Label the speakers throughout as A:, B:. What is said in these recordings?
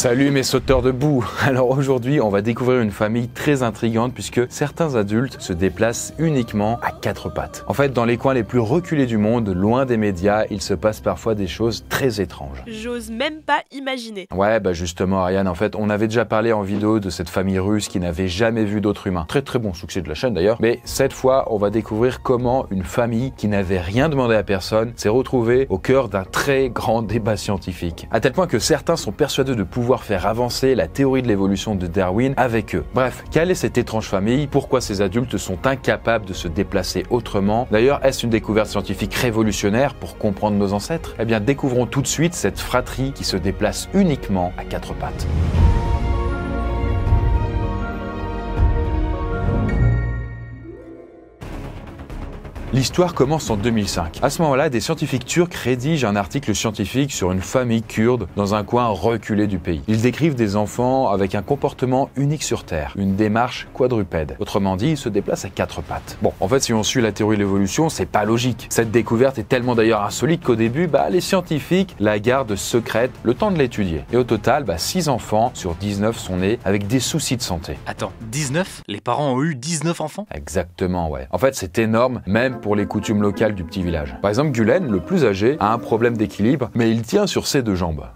A: Salut mes sauteurs de boue. Alors aujourd'hui, on va découvrir une famille très intrigante puisque certains adultes se déplacent uniquement à quatre pattes. En fait, dans les coins les plus reculés du monde, loin des médias, il se passe parfois des choses très étranges.
B: J'ose même pas imaginer.
A: Ouais, justement Ariane, en fait, on avait déjà parlé en vidéo de cette famille russe qui n'avait jamais vu d'autres humains. Très très bon succès de la chaîne d'ailleurs. Mais cette fois, on va découvrir comment une famille qui n'avait rien demandé à personne s'est retrouvée au cœur d'un très grand débat scientifique. À tel point que certains sont persuadés de pouvoir faire avancer la théorie de l'évolution de Darwin avec eux. Bref, quelle est cette étrange famille? Pourquoi ces adultes sont incapables de se déplacer autrement? D'ailleurs, est-ce une découverte scientifique révolutionnaire pour comprendre nos ancêtres? Eh bien, découvrons tout de suite cette fratrie qui se déplace uniquement à quatre pattes. L'histoire commence en 2005. À ce moment-là, des scientifiques turcs rédigent un article scientifique sur une famille kurde dans un coin reculé du pays. Ils décrivent des enfants avec un comportement unique sur Terre, une démarche quadrupède. Autrement dit, ils se déplacent à quatre pattes. Bon, en fait, si on suit la théorie de l'évolution, c'est pas logique. Cette découverte est tellement d'ailleurs insolite qu'au début, les scientifiques la gardent secrète le temps de l'étudier. Et au total, 6 enfants sur 19 sont nés avec des soucis de santé.
C: Attends, 19? Les parents ont eu 19 enfants?
A: Exactement, ouais. En fait, c'est énorme, même pour les coutumes locales du petit village. Par exemple, Gülen, le plus âgé, a un problème d'équilibre, mais il tient sur ses deux jambes.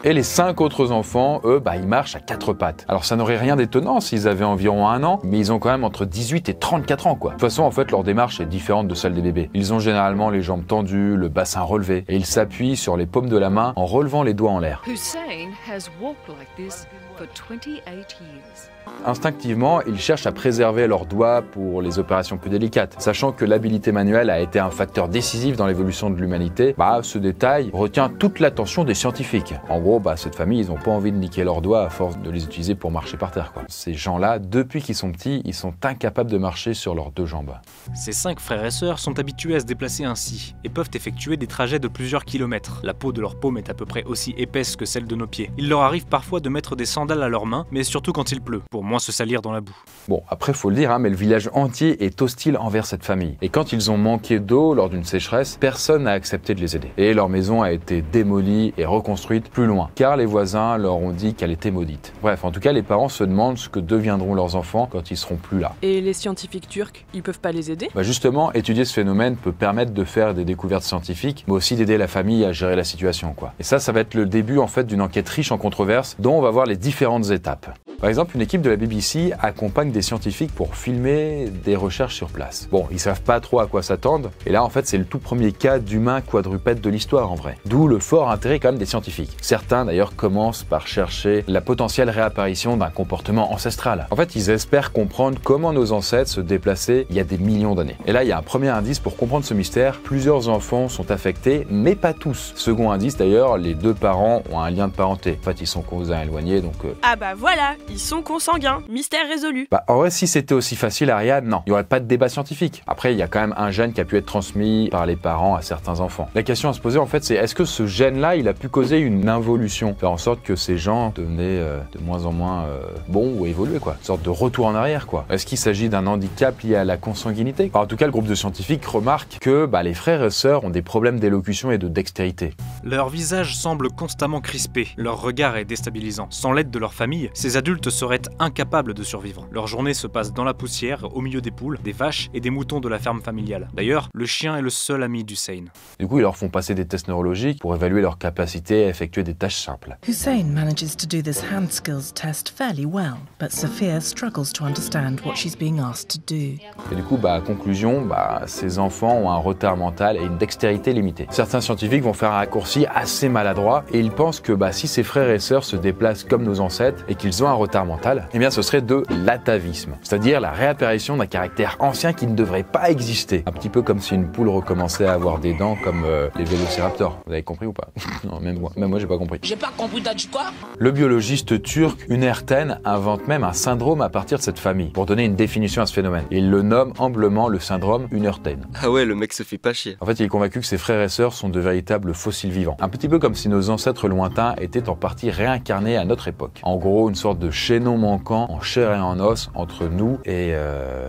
A: Et les 5 autres enfants, eux, ils marchent à quatre pattes. Alors ça n'aurait rien d'étonnant s'ils avaient environ 1 an, mais ils ont quand même entre 18 et 34 ans, quoi. De toute façon, en fait, leur démarche est différente de celle des bébés. Ils ont généralement les jambes tendues, le bassin relevé, et ils s'appuient sur les paumes de la main en relevant les doigts en l'air.
D: Hussein has walked like this for 28 years.
A: Instinctivement, ils cherchent à préserver leurs doigts pour les opérations plus délicates. Sachant que l'habileté manuelle a été un facteur décisif dans l'évolution de l'humanité, ce détail retient toute l'attention des scientifiques. En gros, cette famille, ils n'ont pas envie de niquer leurs doigts à force de les utiliser pour marcher par terre, quoi. Ces gens-là, depuis qu'ils sont petits, ils sont incapables de marcher sur leurs deux jambes.
C: Ces 5 frères et sœurs sont habitués à se déplacer ainsi et peuvent effectuer des trajets de plusieurs kilomètres. La peau de leur paume est à peu près aussi épaisse que celle de nos pieds. Il leur arrive parfois de mettre des sandales à leurs mains, mais surtout quand il pleut, pour moins se salir dans la boue.
A: Bon, après faut le dire, mais le village entier est hostile envers cette famille. Et quand ils ont manqué d'eau lors d'une sécheresse, personne n'a accepté de les aider. Et leur maison a été démolie et reconstruite plus loin, car les voisins leur ont dit qu'elle était maudite. Bref, en tout cas, les parents se demandent ce que deviendront leurs enfants quand ils seront plus là.
B: Et les scientifiques turcs, ils peuvent pas les aider?
A: Justement, étudier ce phénomène peut permettre de faire des découvertes scientifiques, mais aussi d'aider la famille à gérer la situation, quoi. Et ça va être le début en fait d'une enquête riche en controverses, dont on va voir les différentes étapes. Par exemple, une équipe de la BBC accompagne des scientifiques pour filmer des recherches sur place. Bon, ils savent pas trop à quoi s'attendre, et là en fait c'est le tout premier cas d'humain quadrupède de l'histoire en vrai. D'où le fort intérêt quand même des scientifiques. Certains d'ailleurs commencent par chercher la potentielle réapparition d'un comportement ancestral. En fait, ils espèrent comprendre comment nos ancêtres se déplaçaient il y a des millions d'années. Et là, il y a un premier indice pour comprendre ce mystère. Plusieurs enfants sont affectés, mais pas tous. Second indice d'ailleurs, les 2 parents ont un lien de parenté. En fait, ils sont cousins éloignés, donc...
B: Voilà, ils sont consanguins. Mystère résolu.
A: En vrai, si c'était aussi facile, Ariane, non. Il n'y aurait pas de débat scientifique. Après, il y a quand même un gène qui a pu être transmis par les parents à certains enfants. La question à se poser, en fait, c'est est-ce que ce gène-là, il a pu causer une involution? Faire en sorte que ces gens devenaient de moins en moins bons ou évolués, quoi. Une sorte de retour en arrière, quoi. Est-ce qu'il s'agit d'un handicap lié à la consanguinité? En tout cas, le groupe de scientifiques remarque que les frères et sœurs ont des problèmes d'élocution et de dextérité.
C: Leur visage semble constamment crispé, leur regard est déstabilisant. Sans l'aide de leur famille, ces adultes seraient incapables de survivre. Leur journée se passe dans la poussière, au milieu des poules, des vaches et des moutons de la ferme familiale. D'ailleurs, le chien est le seul ami d'Hussein.
A: Du coup, ils leur font passer des tests neurologiques pour évaluer leur capacité à effectuer des tâches simples.
E: Hussein manages to do this hand skills test fairly well, but Sophia struggles to understand what she's being asked to do.
A: Et du coup, conclusion, ces enfants ont un retard mental et une dextérité limitée. Certains scientifiques vont faire un raccourci assez maladroit et ils pensent que si ces frères et sœurs se déplacent comme nos ancêtres et qu'ils ont un retard mental, eh bien ce serait de l'atavisme, c'est-à-dire la réapparition d'un caractère ancien qui ne devrait pas exister. Un petit peu comme si une poule recommençait à avoir des dents comme les vélociraptors. Vous avez compris ou pas? Non, même moi j'ai pas compris.
F: J'ai pas compris, t'as dit quoi?
A: Le biologiste turc Ünerten invente même un syndrome à partir de cette famille pour donner une définition à ce phénomène. Et il le nomme humblement le syndrome Ünerten.
G: Ah ouais, le mec se fait pas chier.
A: En fait, il est convaincu que ses frères et sœurs sont de véritables fossiles vivants. Un petit peu comme si nos ancêtres lointains étaient en partie réincarnés à notre époque. En gros, une sorte de chaînon manquant en chair et en os entre nous et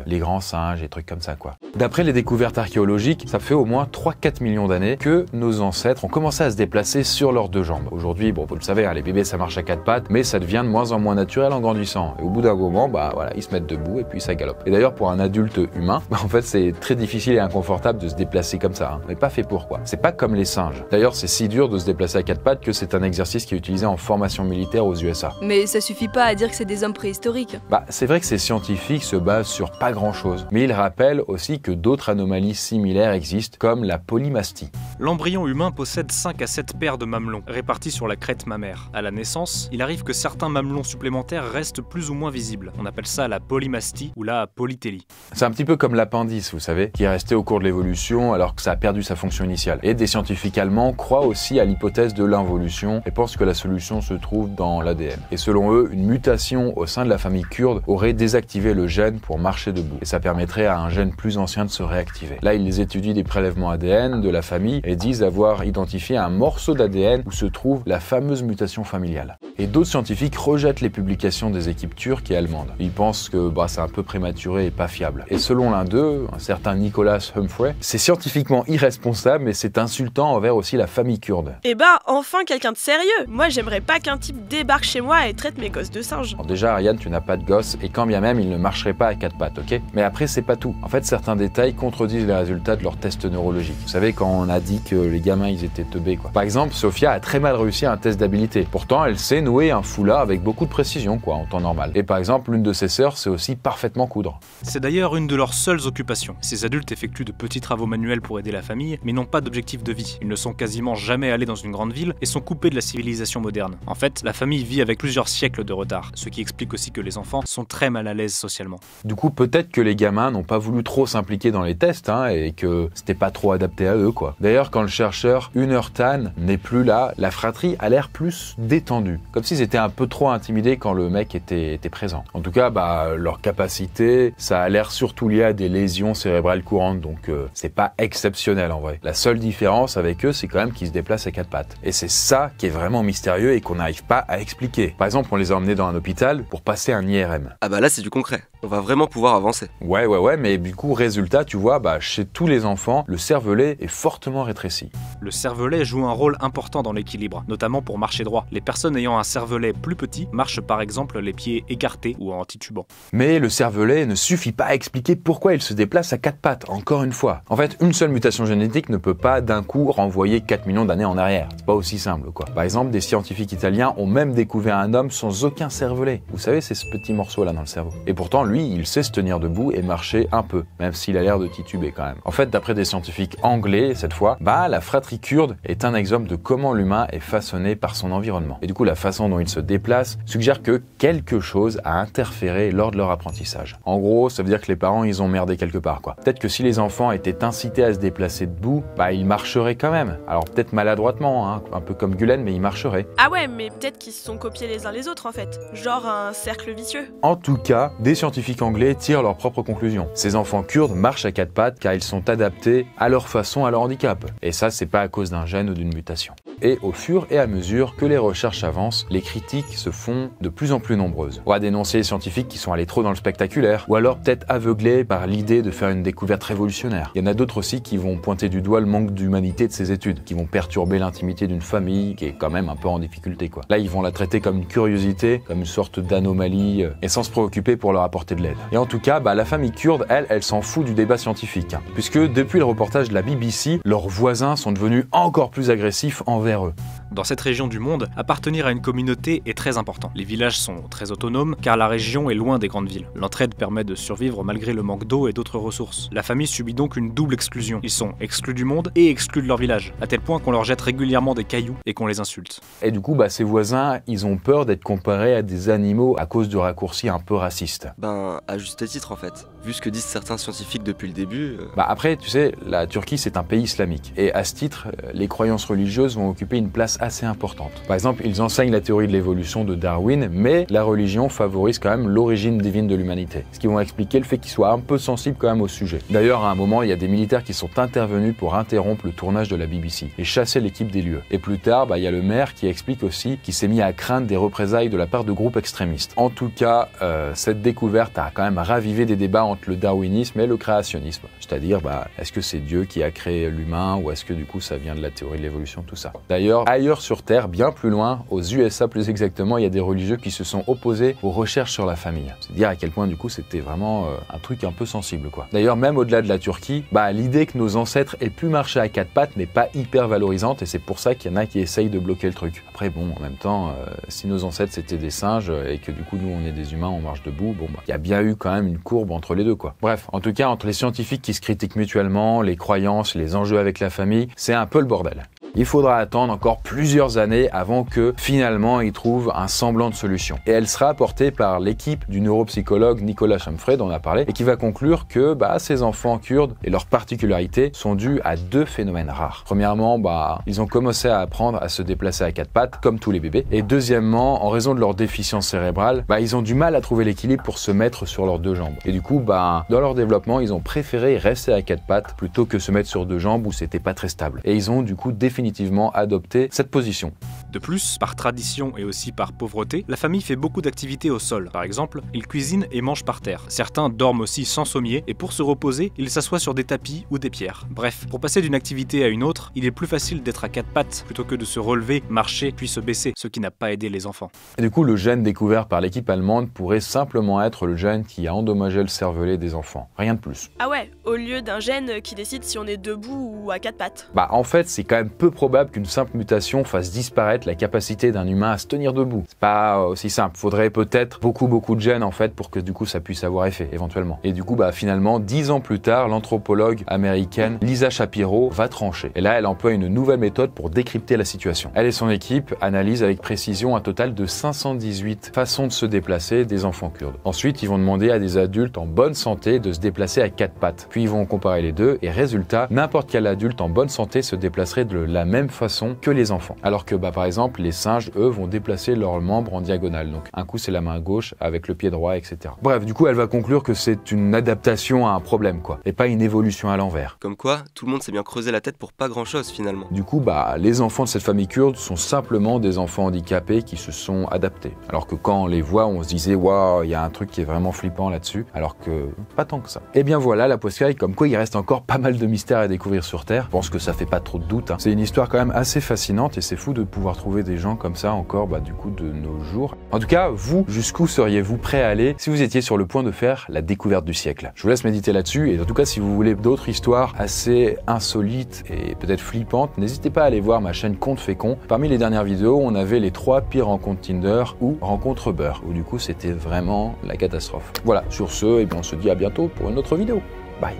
A: les grands singes et trucs comme ça, quoi. D'après les découvertes archéologiques, ça fait au moins 3-4 millions d'années que nos ancêtres ont commencé à se déplacer sur leurs deux jambes. Aujourd'hui, bon, vous le savez, hein, les bébés ça marche à quatre pattes, mais ça devient de moins en moins naturel en grandissant. Et au bout d'un moment, bah voilà, ils se mettent debout et puis ça galope. Et d'ailleurs, pour un adulte humain, en fait, c'est très difficile et inconfortable de se déplacer comme ça. Hein. On n'est pas fait pour, quoi. C'est pas comme les singes. D'ailleurs, c'est si dur de se déplacer à quatre pattes que c'est un exercice qui est utilisé en formation militaire aux USA.
F: Mais ça suffit pas à dire que c'est des hommes préhistoriques.
A: Bah, c'est vrai que ces scientifiques se basent sur pas grand-chose, mais ils rappellent aussi que d'autres anomalies similaires existent, comme la polymastie.
C: L'embryon humain possède 5 à 7 paires de mamelons, répartis sur la crête mammaire. À la naissance, il arrive que certains mamelons supplémentaires restent plus ou moins visibles. On appelle ça la polymastie ou la polytélie.
A: C'est un petit peu comme l'appendice, vous savez, qui est resté au cours de l'évolution alors que ça a perdu sa fonction initiale. Et des scientifiques allemands croient aussi à l'hypothèse de l'involution et pensent que la solution se trouve dans l'ADN. Et selon eux, une mutation au sein de la famille kurde aurait désactivé le gène pour marcher debout. Et ça permettrait à un gène plus ancien de se réactiver. Là, ils étudient des prélèvements ADN de la famille et disent avoir identifié un morceau d'ADN où se trouve la fameuse mutation familiale. Et d'autres scientifiques rejettent les publications des équipes turques et allemandes. Ils pensent que c'est un peu prématuré et pas fiable. Et selon l'un d'eux, un certain Nicholas Humphrey, c'est scientifiquement irresponsable mais c'est insultant envers aussi la famille kurde.
B: Eh ben, enfin quelqu'un de sérieux. Moi, j'aimerais pas qu'un type débarque chez moi et traite mes gosses de singes.
A: Alors déjà, Ariane, tu n'as pas de gosse et quand bien même, il ne marcherait pas à quatre pattes, ok? Mais après, c'est pas tout. En fait, certains détails contredisent les résultats de leurs tests neurologiques. Vous savez, quand on a dit que les gamins, ils étaient teubés, quoi. Par exemple, Sophia a très mal réussi un test d'habileté. Pourtant, elle sait nouer un foulard avec beaucoup de précision, quoi, en temps normal. Et par exemple, l'une de ses sœurs sait aussi parfaitement coudre.
C: C'est d'ailleurs une de leurs seules occupations. Ces adultes effectuent de petits travaux manuels pour aider la famille, mais n'ont pas d'objectif de vie. Ils ne sont quasiment jamais allés dans une grande ville et sont coupés de la civilisation moderne. En fait, la famille vit avec plusieurs siècles de retard, ce qui explique aussi que les enfants sont très mal à l'aise socialement.
A: Du coup, peut-être que les gamins n'ont pas voulu trop s'impliquer dans les tests, hein, et que c'était pas trop adapté à eux, quoi. D'ailleurs, quand le chercheur Unnertan n'est plus là, la fratrie a l'air plus détendue, comme s'ils étaient un peu trop intimidés quand le mec était présent. En tout cas, leur capacité, ça a l'air surtout lié à des lésions cérébrales courantes, donc c'est pas exceptionnel en vrai. La seule différence avec eux, c'est quand même qu'ils se déplacent à quatre pattes. Et c'est ça qui est vraiment mystérieux et qu'on n'arrive pas à expliquer. Par exemple, on les a emmenés dans un hôpital pour passer un IRM.
G: Ah bah là c'est du concret, on va vraiment pouvoir avancer.
A: Ouais, mais du coup, résultat, tu vois, chez tous les enfants, le cervelet est fortement rétréci.
C: Le cervelet joue un rôle important dans l'équilibre, notamment pour marcher droit. Les personnes ayant un cervelet plus petit marchent par exemple les pieds écartés ou en titubant.
A: Mais le cervelet ne suffit pas à expliquer pourquoi il se déplace à quatre pattes, encore une fois. En fait, une seule mutation génétique ne peut pas d'un coup renvoyer 4 millions d'années en arrière. C'est pas aussi simple, quoi. Par exemple, des scientifiques italiens ont même découvert un homme sans aucun cervelet. Vous savez, c'est ce petit morceau-là dans le cerveau. Et pourtant, lui, il sait se tenir debout et marcher un peu, même s'il a l'air de tituber quand même. En fait, d'après des scientifiques anglais, cette fois, la fratrie kurde est un exemple de comment l'humain est façonné par son environnement. Et du coup, la façon dont il se déplace suggère que quelque chose a interféré lors de leur apprentissage. En gros, ça veut dire que les parents, ils ont merdé quelque part, quoi. Peut-être que si les enfants étaient incités à se déplacer debout, ils marcheraient quand même. Alors peut-être maladroitement, hein, un peu comme Gulen, mais ils marcheraient.
B: Ah ouais, mais peut-être qu'ils se sont copiés les uns les autres en fait. Genre un cercle vicieux.
A: En tout cas, des scientifiques anglais tirent leurs propres conclusions. Ces enfants kurdes marchent à quatre pattes car ils sont adaptés à leur façon, à leur handicap. Et ça, c'est pas à cause d'un gène ou d'une mutation. Et au fur et à mesure que les recherches avancent, les critiques se font de plus en plus nombreuses. On va dénoncer les scientifiques qui sont allés trop dans le spectaculaire, ou alors peut-être aveuglés par l'idée de faire une découverte révolutionnaire. Il y en a d'autres aussi qui vont pointer du doigt le manque d'humanité de ces études, qui vont perturber l'intimité d'une famille qui est quand même un peu en difficulté, quoi. Là, ils vont la traiter comme une curiosité, comme une sorte d'anomalie, et sans se préoccuper pour leur apporter de l'aide. Et en tout cas, la famille kurde, elle s'en fout du débat scientifique, hein, puisque depuis le reportage de la BBC, leurs voisins sont devenus encore plus agressifs envers eux.
C: Dans cette région du monde, appartenir à une communauté est très important. Les villages sont très autonomes car la région est loin des grandes villes. L'entraide permet de survivre malgré le manque d'eau et d'autres ressources. La famille subit donc une double exclusion. Ils sont exclus du monde et exclus de leur village, à tel point qu'on leur jette régulièrement des cailloux et qu'on les insulte.
A: Et du coup, ces voisins, ils ont peur d'être comparés à des animaux à cause de raccourcis un peu racistes.
G: À juste titre en fait. vu ce que disent certains scientifiques depuis le début...
A: Après, tu sais, la Turquie, c'est un pays islamique. Et à ce titre, les croyances religieuses vont occuper une place assez importante. Par exemple, ils enseignent la théorie de l'évolution de Darwin, mais la religion favorise quand même l'origine divine de l'humanité. Ce qui vont expliquer le fait qu'ils soient un peu sensibles quand même au sujet. D'ailleurs, à un moment, il y a des militaires qui sont intervenus pour interrompre le tournage de la BBC et chasser l'équipe des lieux. Et plus tard, il y a le maire qui explique aussi qu'il s'est mis à craindre des représailles de la part de groupes extrémistes. En tout cas, cette découverte a quand même ravivé des débats entre le darwinisme et le créationnisme. C'est-à-dire, est-ce que c'est Dieu qui a créé l'humain ou est-ce que du coup ça vient de la théorie de l'évolution, tout ça. D'ailleurs, ailleurs sur Terre, bien plus loin, aux USA plus exactement, il y a des religieux qui se sont opposés aux recherches sur la famille. C'est dire à quel point du coup c'était vraiment un truc un peu sensible quoi. D'ailleurs, même au-delà de la Turquie, l'idée que nos ancêtres aient pu marcher à quatre pattes n'est pas hyper valorisante et c'est pour ça qu'il y en a qui essayent de bloquer le truc. Après bon, en même temps, si nos ancêtres c'était des singes et que du coup nous on est des humains, on marche debout, il y a bien eu quand même une courbe entre les deux quoi. Bref, en tout cas entre les scientifiques qui se critiquent mutuellement, les croyances, les enjeux avec la famille, c'est un peu le bordel. Il faudra attendre encore plusieurs années avant que finalement ils trouvent un semblant de solution. Et elle sera apportée par l'équipe du neuropsychologue Nicolas Chamfray dont on a parlé et qui va conclure que ces enfants kurdes et leurs particularités sont dus à deux phénomènes rares. Premièrement, ils ont commencé à apprendre à se déplacer à quatre pattes comme tous les bébés. Et deuxièmement, en raison de leur déficience cérébrale, ils ont du mal à trouver l'équilibre pour se mettre sur leurs deux jambes. Et du coup, dans leur développement, ils ont préféré rester à quatre pattes plutôt que se mettre sur deux jambes où c'était pas très stable. Et ils ont du coup définitivement adopté cette position.
C: De plus, par tradition et aussi par pauvreté, la famille fait beaucoup d'activités au sol. Par exemple, ils cuisinent et mangent par terre. Certains dorment aussi sans sommier et pour se reposer, ils s'assoient sur des tapis ou des pierres. Bref, pour passer d'une activité à une autre, il est plus facile d'être à quatre pattes plutôt que de se relever, marcher puis se baisser, ce qui n'a pas aidé les enfants.
A: Et du coup, le gène découvert par l'équipe allemande pourrait simplement être le gène qui a endommagé le cervelet des enfants. Rien de plus.
B: Ah ouais, au lieu d'un gène qui décide si on est debout ou à quatre pattes.
A: En fait, c'est quand même peu probable qu'une simple mutation fasse disparaître la capacité d'un humain à se tenir debout. C'est pas aussi simple. Faudrait peut-être beaucoup de gènes en fait pour que du coup ça puisse avoir effet éventuellement. Et du coup, finalement, 10 ans plus tard, l'anthropologue américaine Lisa Shapiro va trancher. Et là, elle emploie une nouvelle méthode pour décrypter la situation. Elle et son équipe analysent avec précision un total de 518 façons de se déplacer des enfants kurdes. Ensuite, ils vont demander à des adultes en bonne santé de se déplacer à quatre pattes. Puis ils vont comparer les deux et résultat, n'importe quel adulte en bonne santé se déplacerait de la même façon que les enfants. Alors que par exemple, les singes, eux, vont déplacer leurs membres en diagonale. Donc un coup c'est la main gauche avec le pied droit, etc. Bref, du coup, elle va conclure que c'est une adaptation à un problème, quoi, et pas une évolution à l'envers.
G: Comme quoi, tout le monde s'est bien creusé la tête pour pas grand-chose finalement.
A: Du coup, les enfants de cette famille kurde sont simplement des enfants handicapés qui se sont adaptés. Alors que quand on les voit, on se disait, waouh, il y a un truc qui est vraiment flippant là-dessus, alors que pas tant que ça. Et bien voilà, la poiscaille, comme quoi il reste encore pas mal de mystères à découvrir sur Terre. Je pense que ça fait pas trop de doute. C'est une histoire quand même assez fascinante et c'est fou de pouvoir trouver des gens comme ça encore, du coup, de nos jours. En tout cas, vous, jusqu'où seriez-vous prêt à aller si vous étiez sur le point de faire la découverte du siècle? Je vous laisse méditer là-dessus et en tout cas, si vous voulez d'autres histoires assez insolites et peut-être flippantes, n'hésitez pas à aller voir ma chaîne Conte Fécond. Parmi les dernières vidéos, on avait les 3 pires rencontres Tinder ou rencontres beurre, où du coup, c'était vraiment la catastrophe. Voilà, sur ce, on se dit à bientôt pour une autre vidéo. Bye.